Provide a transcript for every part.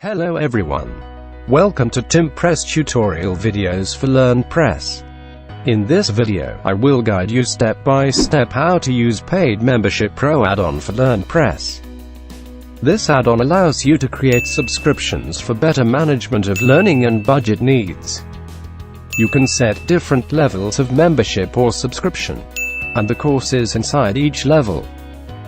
Hello everyone. Welcome to LearnPress tutorial videos for LearnPress. In this video, I will guide you step by step how to use Paid Membership Pro add-on for LearnPress. This add-on allows you to create subscriptions for better management of learning and budget needs. You can set different levels of membership or subscription, and the courses inside each level.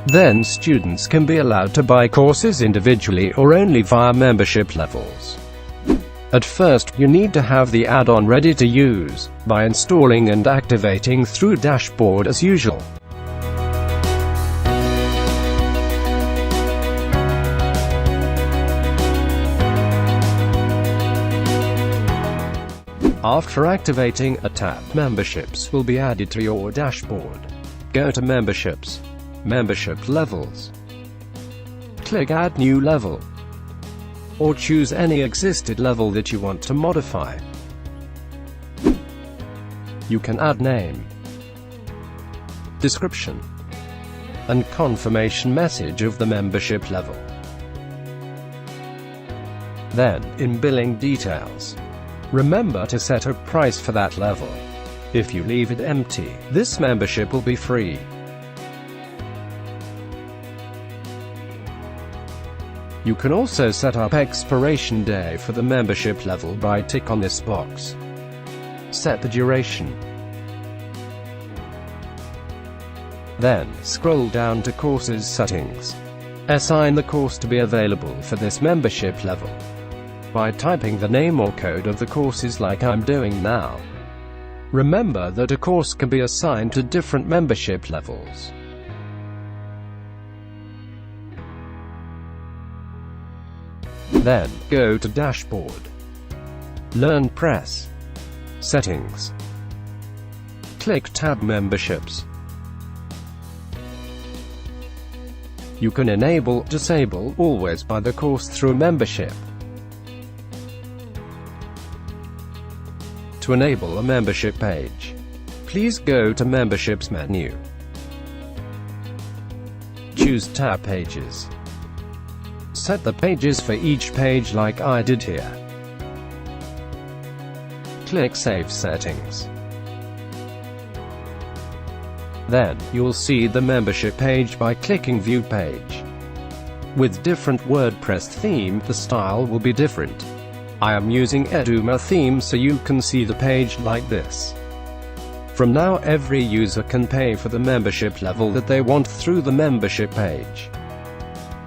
Then students can be allowed to buy courses individually or only via membership levels. At first, you need to have the add-on ready to use, by installing and activating through dashboard as usual. After activating a tab, memberships will be added to your dashboard. Go to Memberships, Membership Levels. Click Add New Level, or choose any existing level that you want to modify. You can add name, description, and confirmation message of the membership level. Then, in billing details, remember to set a price for that level. If you leave it empty, this membership will be free. You can also set up expiration day for the membership level by tick on this box. Set the duration. Then, scroll down to Courses Settings. Assign the course to be available for this membership level by typing the name or code of the courses like I'm doing now. Remember that a course can be assigned to different membership levels. Then, go to Dashboard, LearnPress, Settings. Click Tab Memberships. You can enable, disable, always buy the course through membership. To enable a membership page, please go to Memberships menu. Choose Tab Pages. Set the pages for each page like I did here. Click Save Settings. Then, you'll see the membership page by clicking View Page. With different WordPress theme, the style will be different. I am using Eduma theme so you can see the page like this. From now every user can pay for the membership level that they want through the membership page.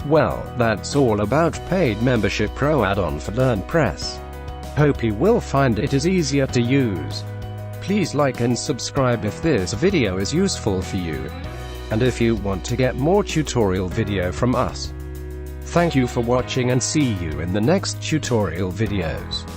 Well, that's all about Paid Membership Pro add-on for LearnPress. Hope you will find it is easier to use. Please like and subscribe if this video is useful for you, and if you want to get more tutorial video from us. Thank you for watching and see you in the next tutorial videos.